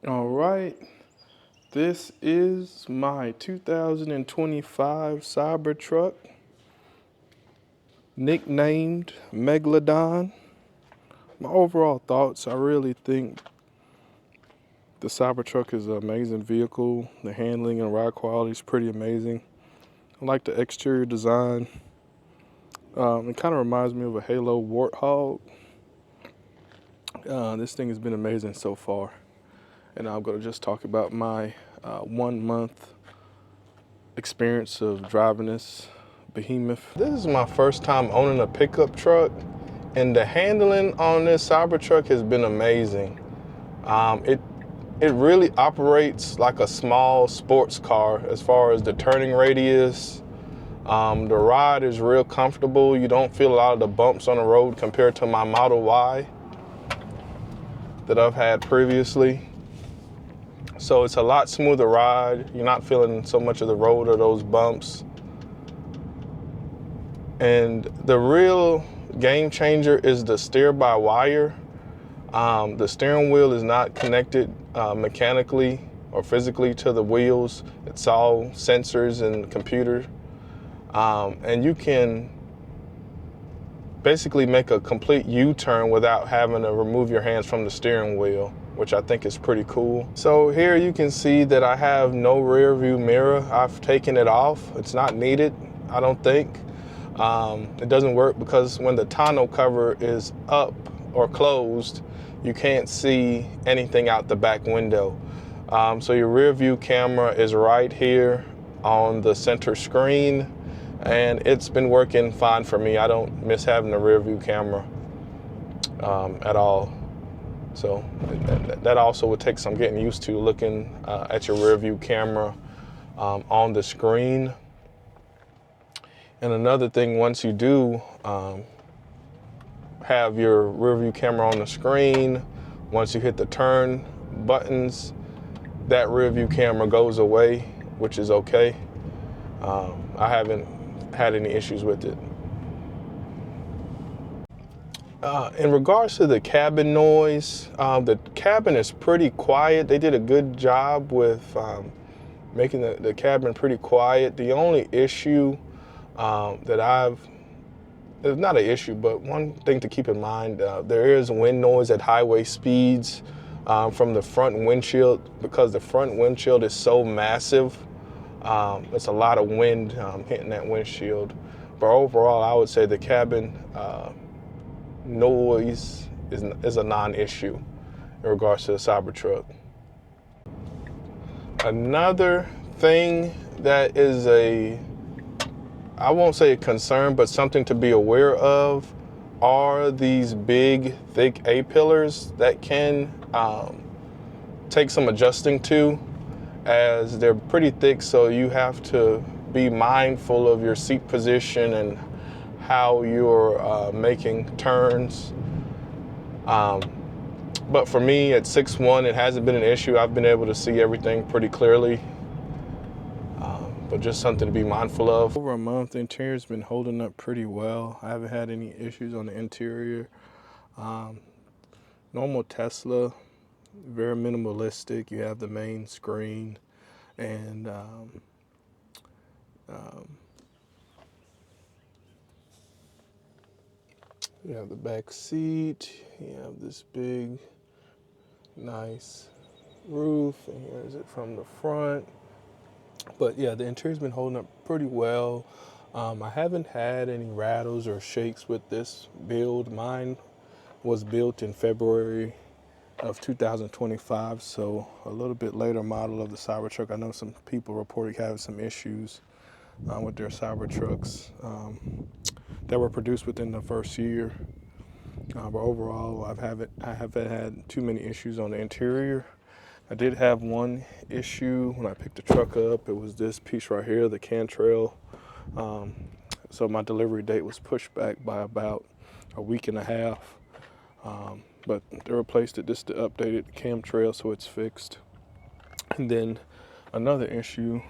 All right, this is my 2025 Cybertruck, nicknamed Megalodon. My overall thoughts, I really think the Cybertruck is an amazing vehicle. The handling and ride quality is pretty amazing. I like the exterior design. It kind of reminds me of a Halo Warthog. This thing has been amazing so far. And I'm going to just talk about my 1 month experience of driving this behemoth. This is my first time owning a pickup truck, and the handling on this Cybertruck has been amazing. It really operates like a small sports car as far as the turning radius. The ride is real comfortable. You don't feel a lot of the bumps on the road compared to my Model Y that I've had previously. So it's a lot smoother ride. You're not feeling so much of the road or those bumps. And the real game changer is the steer-by-wire. The steering wheel is not connected mechanically or physically to the wheels. It's all sensors and computer. And you can basically make a complete U-turn without having to remove your hands from the steering wheel, which I think is pretty cool. So here you can see that I have no rear view mirror. I've taken it off. It's not needed, I don't think. It doesn't work because when the tonneau cover is up or closed, you can't see anything out the back window. So your rear view camera is right here on the center screen, and it's been working fine for me. I don't miss having the rear view camera at all. So that also would take some getting used to, looking at your rear view camera on the screen. And another thing, once you do have your rear view camera on the screen, once you hit the turn buttons, that rear view camera goes away, which is okay. I haven't had any issues with it. In regards to the cabin noise, the cabin is pretty quiet. They did a good job with making the cabin pretty quiet. The only issue it's not an issue, but one thing to keep in mind, there is wind noise at highway speeds from the front windshield, because the front windshield is so massive. It's a lot of wind hitting that windshield. But overall, I would say the cabin noise is a non-issue in regards to the Cybertruck. Another thing that is I won't say a concern, but something to be aware of, are these big, thick A-pillars that can take some adjusting to, as they're pretty thick, so you have to be mindful of your seat position and how you're making turns. But for me, at 6'1", it hasn't been an issue. I've been able to see everything pretty clearly, but just something to be mindful of. Over a month, the interior's been holding up pretty well. I haven't had any issues on the interior. Normal Tesla, very minimalistic. You have the main screen, and you have the back seat. You have this big, nice roof, and here's it from the front. But yeah, the interior's been holding up pretty well. I haven't had any rattles or shakes with this build. Mine was built in February of 2025, so a little bit later model of the Cybertruck. I know some people reported having some issues with their Cybertrucks that were produced within the first year. But overall, I haven't had too many issues on the interior. I did have one issue when I picked the truck up. It was this piece right here, the cantrail. So my delivery date was pushed back by about a week and a half. But they replaced it, just to update it, the cam trail, so it's fixed. And then another issue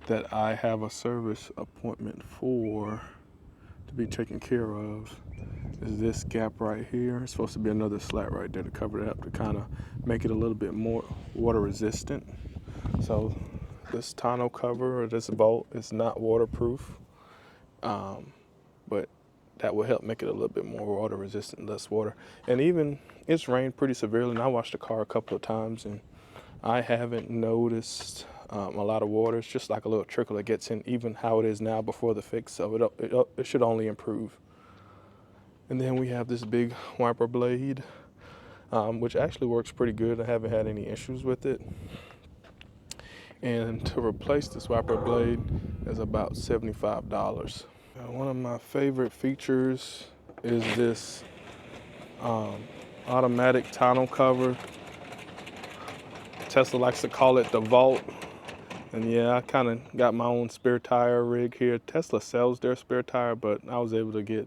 that I have a service appointment for to be taken care of is this gap right here. It's supposed to be another slat right there to cover it up to kind of make it a little bit more water resistant. So this tonneau cover or this bolt is not waterproof, but that will help make it a little bit more water resistant, less water. And even it's rained pretty severely, and I washed the car a couple of times, and I haven't noticed a lot of water. It's just like a little trickle that gets in, even how it is now before the fix. So it should only improve. And then we have this big wiper blade, which actually works pretty good. I haven't had any issues with it. And to replace this wiper blade is about $75. One of my favorite features is this automatic tonneau cover. Tesla likes to call it the vault. And yeah, I kind of got my own spare tire rig here. Tesla sells their spare tire, but I was able to get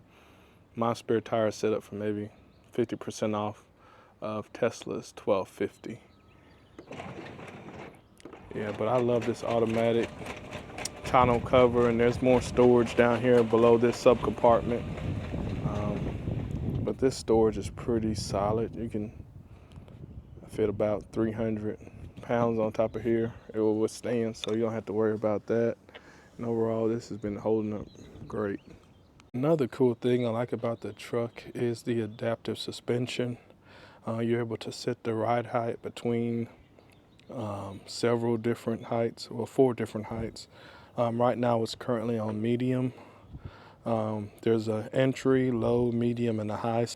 my spare tire set up for maybe 50% off of Tesla's $1250. Yeah, but I love this automatic tonneau cover, and there's more storage down here below this subcompartment. But this storage is pretty solid. You can fit about 300 pounds on top of here. It will withstand, so you don't have to worry about that. And overall, this has been holding up great. Another cool thing I like about the truck is the adaptive suspension. You're able to set the ride height between several different heights, well, 4 different heights. Right now it's currently on medium. There's an entry, low, medium, and a high.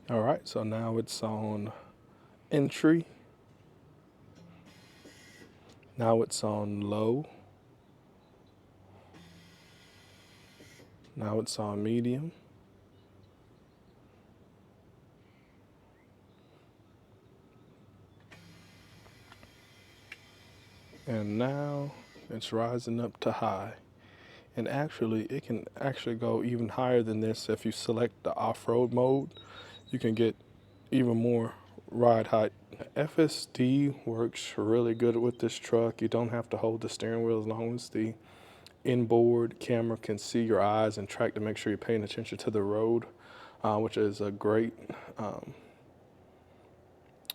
All right, so now it's on entry. Now it's on low. Now it's on medium. And now it's rising up to high. And actually, it can actually go even higher than this. If you select the off-road mode, you can get even more ride height. FSD works really good with this truck. You don't have to hold the steering wheel as long as the inboard camera can see your eyes and track to make sure you're paying attention to the road, which is a great,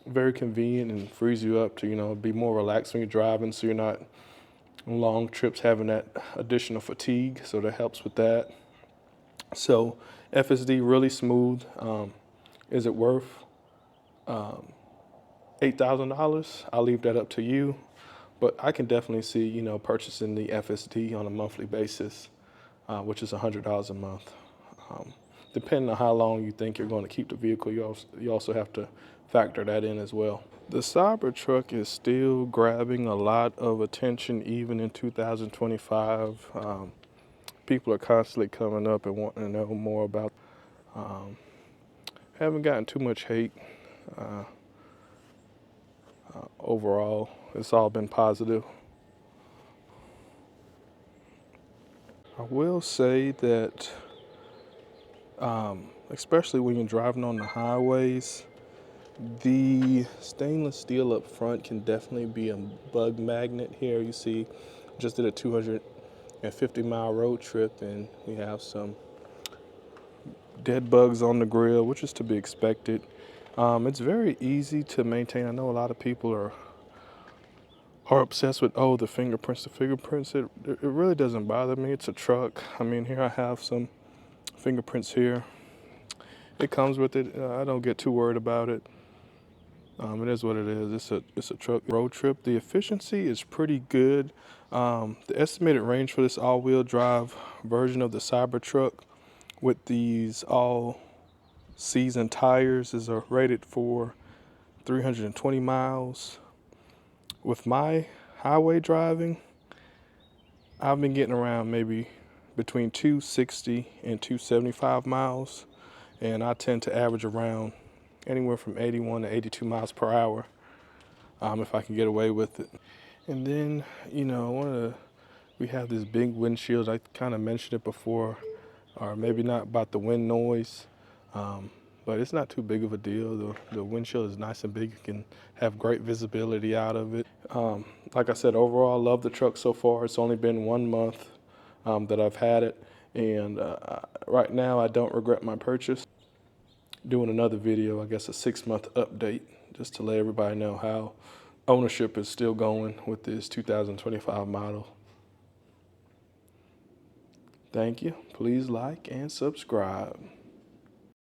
very convenient, and frees you up to, be more relaxed when you're driving, so you're not on long trips having that additional fatigue. So that helps with that. So FSD really smooth. Is it worth $8,000? I'll leave that up to you. But I can definitely see, purchasing the FSD on a monthly basis, which is $100 a month. Depending on how long you think you're going to keep the vehicle, you also have to factor that in as well. The Cybertruck is still grabbing a lot of attention even in 2025. People are constantly coming up and wanting to know more about. Haven't gotten too much hate. Overall, it's all been positive. I will say that, especially when you're driving on the highways, the stainless steel up front can definitely be a bug magnet. Here you see, just did a 250-mile road trip, and we have some dead bugs on the grill, which is to be expected. It's very easy to maintain. I know a lot of people are obsessed with, the fingerprints. It really doesn't bother me. It's a truck. I mean, here I have some fingerprints here. It comes with it. I don't get too worried about it. It is what it is. It's a truck road trip. The efficiency is pretty good. The estimated range for this all-wheel drive version of the Cybertruck with these all-season tires is rated for 320 miles. With my highway driving, I've been getting around maybe between 260 and 275 miles, and I tend to average around anywhere from 81 to 82 miles per hour, if I can get away with it. And then, we have this big windshield. I kind of mentioned it before, or maybe not about the wind noise. but it's not too big of a deal. The windshield is nice and big. You can have great visibility out of it. Like I said, overall, I love the truck so far. It's only been 1 month that I've had it, and right now I don't regret my purchase. Doing another video, I guess a 6-month update, just to let everybody know how ownership is still going with this 2025 model. Thank you. Please like and subscribe.